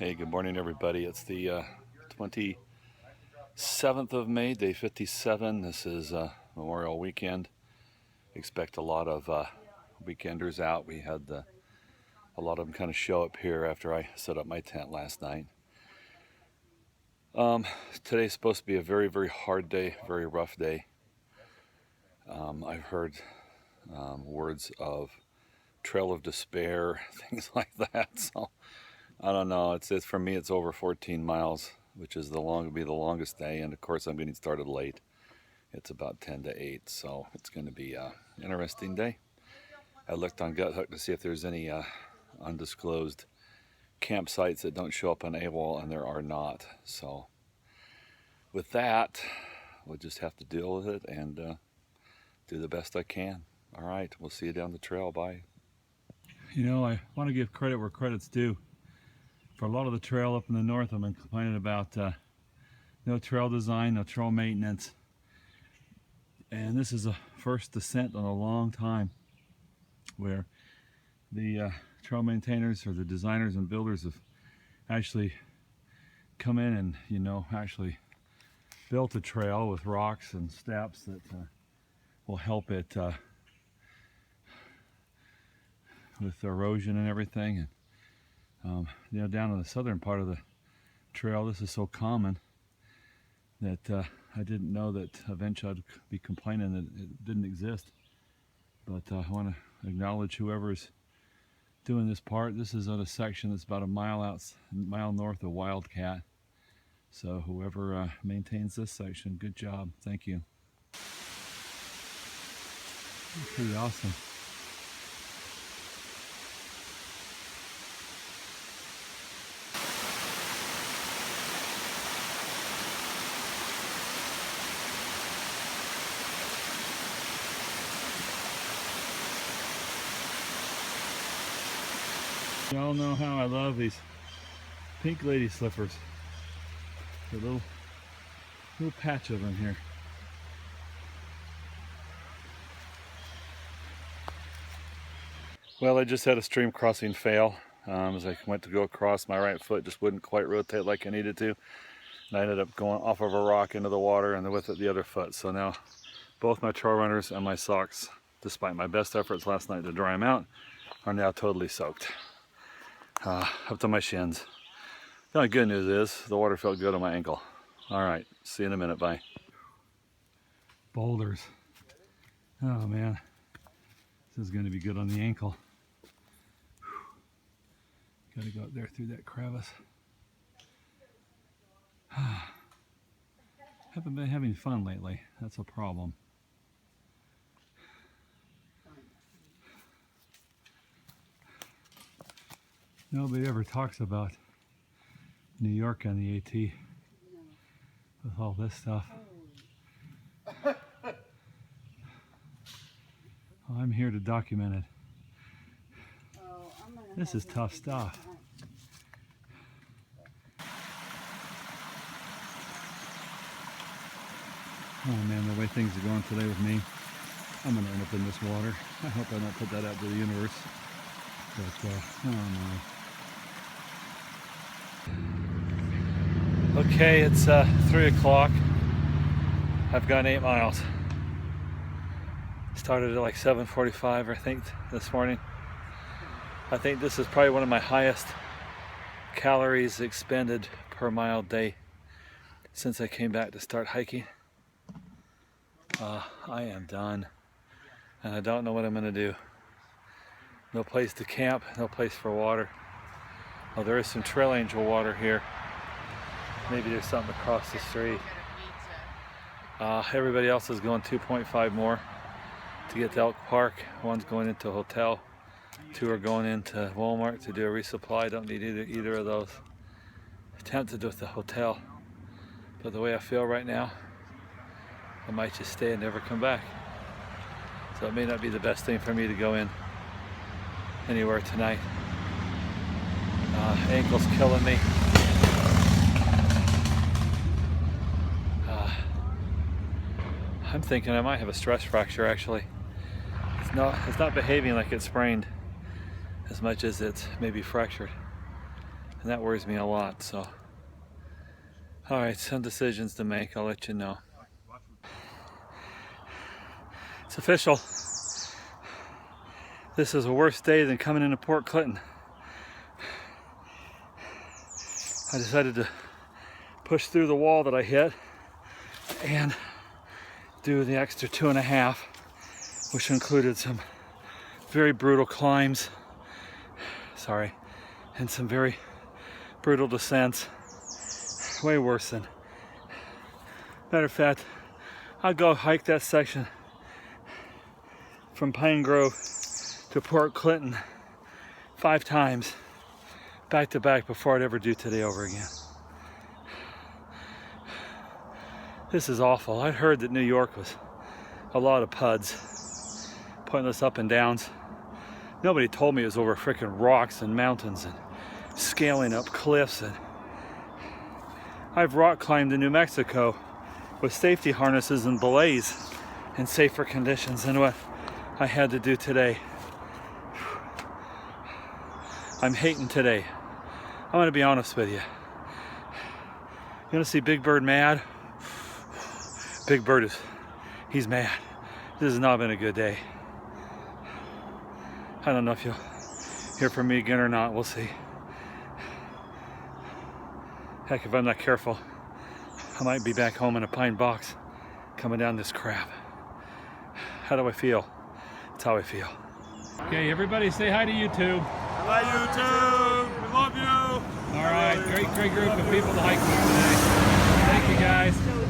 Hey, good morning everybody. It's the 27th of May, day 57. This is Memorial Weekend. Expect a lot of weekenders out. We had a lot of them kind of show up here after I set up my tent last night. Today's supposed to be a very, very hard day, very rough day. I've heard words of trail of despair, things like that. So I don't know. It's for me. It's over 14 miles, which is be the longest day. And of course, I'm getting started late. It's about 10 to 8, so it's going to be an interesting day. I looked on GutHook to see if there's any undisclosed campsites that don't show up on AWOL, and there are not. So with that, we'll just have to deal with it and do the best I can. All right, we'll see you down the trail. Bye. You know, I want to give credit where credit's due. For a lot of the trail up in the north, I've been complaining about no trail design, no trail maintenance. And this is the first descent in a long time where the trail maintainers or the designers and builders have actually come in and, you know, actually built a trail with rocks and steps that will help it with erosion and everything. And you know, down in the southern part of the trail, this is so common that I didn't know that eventually I'd be complaining that it didn't exist. But I want to acknowledge whoever's doing this part. This is on a section that's about a mile north of Wildcat. So whoever maintains this section, good job. Thank you. Pretty awesome. You all know how I love these pink lady slippers. A little patch of them here. Well, I just had a stream crossing fail. As I went to go across, my right foot just wouldn't quite rotate like I needed to. And I ended up going off of a rock into the water and with it the other foot. So now both my trail runners and my socks, despite my best efforts last night to dry them out, are now totally soaked. Up to my shins. The only good news is the water felt good on my ankle. All right, see you in a minute. Bye. Boulders. Oh man, this is going to be good on the ankle. Got to go up there through that crevice. Haven't been having fun lately. That's a problem. Nobody ever talks about New York on the AT with all this stuff. I'm here to document it. This is tough stuff. Oh man, the way things are going today with me, I'm going to end up in this water. I hope I don't put that out to the universe. But, oh no. Okay, it's 3 o'clock. I've gone 8 miles. Started at like 7:45, I think, this morning. I think this is probably one of my highest calories expended per mile day since I came back to start hiking. I am done, and I don't know what I'm gonna do. No place to camp, no place for water. Oh, there is some Trail Angel water here. Maybe there's something across the street. Everybody else is going 2.5 more to get to Elk Park. One's going into a hotel. 2 are going into Walmart to do a resupply. Don't need either of those. I'm tempted with the hotel, but the way I feel right now, I might just stay and never come back. So it may not be the best thing for me to go in anywhere tonight. Ankle's killing me. I'm thinking I might have a stress fracture actually. It's not behaving like it's sprained as much as it's maybe fractured. and that worries me a lot. So, all right, some decisions to make. I'll let you know. It's official. This is a worse day than coming into Port Clinton. I decided to push through the wall that I hit and do the extra 2.5, which included some very brutal climbs, and some very brutal descents, way worse than. Matter of fact, I'll go hike that section from Pine Grove to Port Clinton 5 times back to back before I'd ever do today over again. This is awful. I'd heard that New York was a lot of PUDs, pointless up and downs. Nobody told me it was over freaking rocks and mountains and scaling up cliffs. And I've rock climbed in New Mexico with safety harnesses and belays in safer conditions than what I had to do today. I'm hating today. I'm gonna be honest with you. You wanna see Big Bird mad? Big Bird he's mad. This has not been a good day. I don't know if you'll hear from me again or not, we'll see. Heck, if I'm not careful, I might be back home in a pine box coming down this crap. How do I feel? That's how I feel. Okay, everybody say hi to YouTube. Hi YouTube! We love you! All right, great group of people to hike with today. Thank you guys.